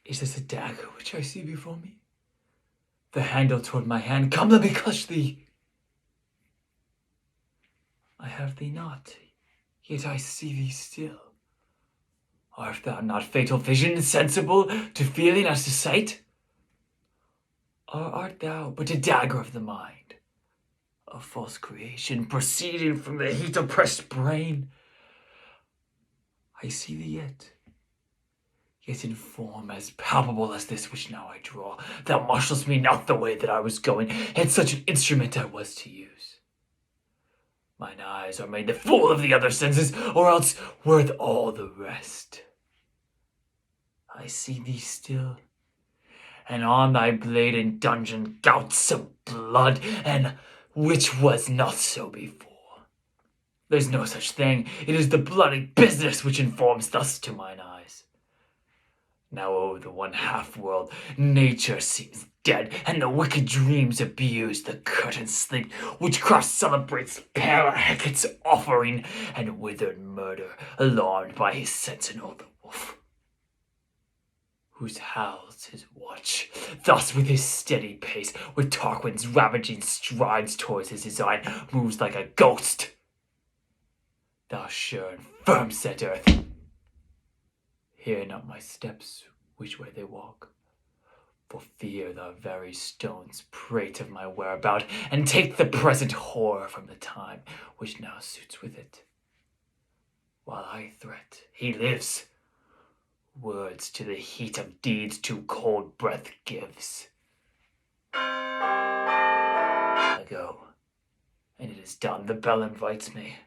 Is this a dagger which I see before me? The handle toward my hand, come let me clutch thee. I have thee not, yet I see thee still. Art thou not fatal vision, sensible to feeling as to sight? Or art thou but a dagger of the mind, a false creation proceeding from the heat-oppressed brain? I see thee yet in form as palpable as this which now I draw. Thou marshall'st me not the way that I was going, and such an instrument I was to use. Mine eyes are made the fool of the other senses, or else worth all the rest. I see thee still, and on thy blade in dungeon gouts of blood, and which was not so before. There's no such thing. It is the bloody business which informs thus to mine eyes. Now o'er the one half-world, nature seems dead, and the wicked dreams abuse the curtained sleep. Witchcraft celebrates pale Hecate's offering, and withered murder, alarmed by his sentinel, the wolf, whose howls his watch. Thus with his steady pace, with Tarquin's ravaging strides towards his design, moves like a ghost. Thou sure and firm set earth, hear not my steps which way they walk, for fear the very stones prate of my whereabout, and take the present horror from the time which now suits with it. While I threat, he lives. Words to the heat of deeds too cold breath gives. I go, and it is done. The bell invites me.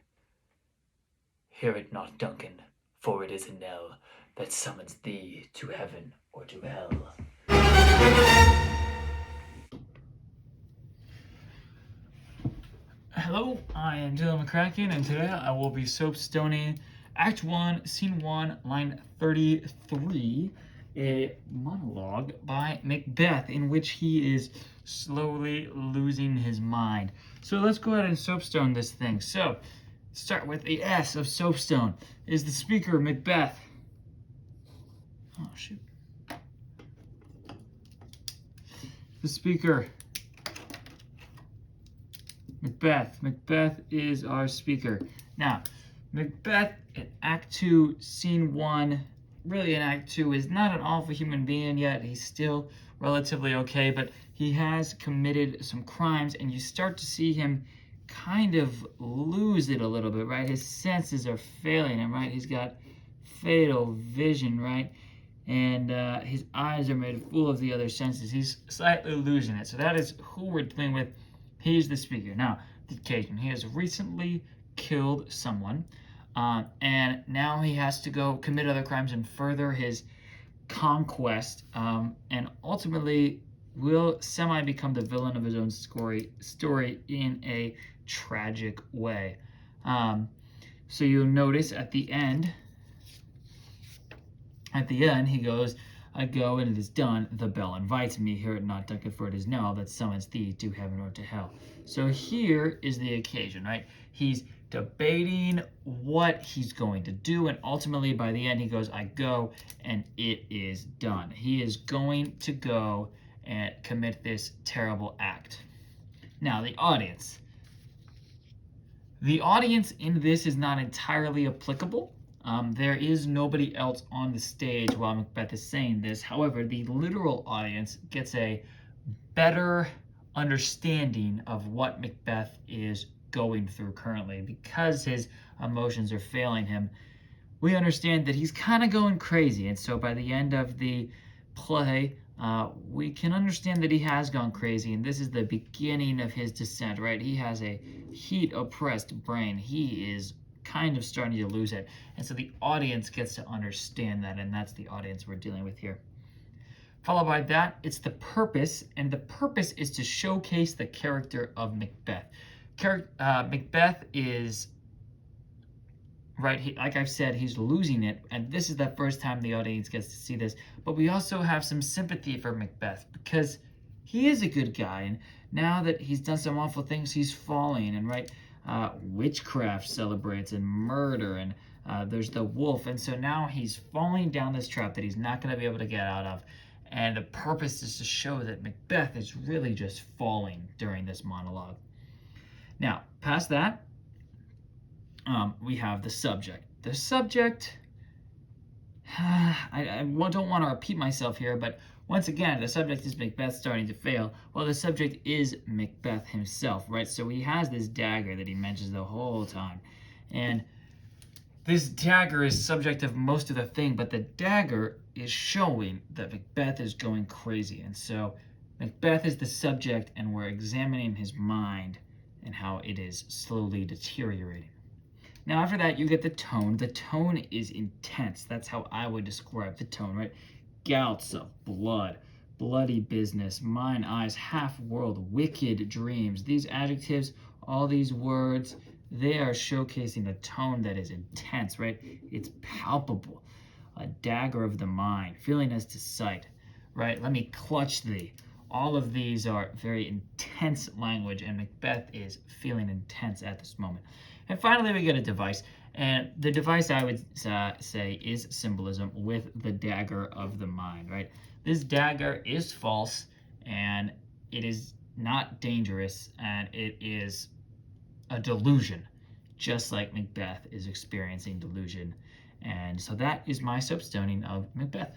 Hear it not, Duncan, for it is a knell that summons thee to heaven or to hell. Hello, I am Dillon McCracken, and today I will be soapstoning Act 1, Scene 1, line 33, a monologue by Macbeth in which he is slowly losing his mind. So let's go ahead and soapstone this thing. So, start with the S of soapstone. Is the speaker Macbeth? Oh, shoot. The speaker Macbeth. Macbeth is our speaker. Now, Macbeth in Act 2, Scene 1, really in Act 2, is not an awful human being yet. He's still relatively okay, but he has committed some crimes, and you start to see him kind of lose it a little bit, right? His senses are failing him, right? He's got fatal vision, right? And his eyes are made full of the other senses. He's slightly losing it. So that is who we're dealing with. He's the speaker. Now, the occasion. He has recently killed someone, and now he has to go commit other crimes and further his conquest, and ultimately will semi-become the villain of his own story in a tragic way. So you'll notice at the end, he goes, I go and it is done. The bell invites me. Hear it not, Duncan, for it is now that summons thee to heaven or to hell. So here is the occasion, right? He's debating what he's going to do, and ultimately by the end he goes, I go, and it is done. He is going to go and commit this terrible act. Now, the audience. The audience in this is not entirely applicable. There is nobody else on the stage while Macbeth is saying this. However, the literal audience gets a better understanding of what Macbeth is going through currently. Because his emotions are failing him, we understand that he's kind of going crazy. And so by the end of the play, we can understand that he has gone crazy, and this is the beginning of his descent, right? He has a heat-oppressed brain. He is kind of starting to lose it. And so the audience gets to understand that, and that's the audience we're dealing with here. Followed by that, it's the purpose, and the purpose is to showcase the character of Macbeth. Macbeth is, right, like I've said, he's losing it, and this is the first time the audience gets to see this. But we also have some sympathy for Macbeth, because he is a good guy, and now that he's done some awful things, he's falling, and right, witchcraft celebrates, and murder, and there's the wolf, and so now he's falling down this trap that he's not going to be able to get out of. And the purpose is to show that Macbeth is really just falling during this monologue. Now, past that, we have the subject. The subject, I don't want to repeat myself here, but once again, the subject is Macbeth starting to fail. Well, the subject is Macbeth himself, right? So he has this dagger that he mentions the whole time. And this dagger is subject of most of the thing, but the dagger is showing that Macbeth is going crazy. And so Macbeth is the subject, and we're examining his mind and how it is slowly deteriorating. Now, after that, you get the tone. The tone is intense. That's how I would describe the tone, right? Gouts of blood, bloody business, mine eyes, half world, wicked dreams. These adjectives, all these words, they are showcasing a tone that is intense, right? It's palpable. A dagger of the mind, feeling as to sight, right? Let me clutch thee. All of these are very intense language, and Macbeth is feeling intense at this moment. And finally, we get a device. And the device, I would say, is symbolism with the dagger of the mind, right? This dagger is false, and it is not dangerous, and it is a delusion, just like Macbeth is experiencing delusion. And so that is my soapstoning of Macbeth.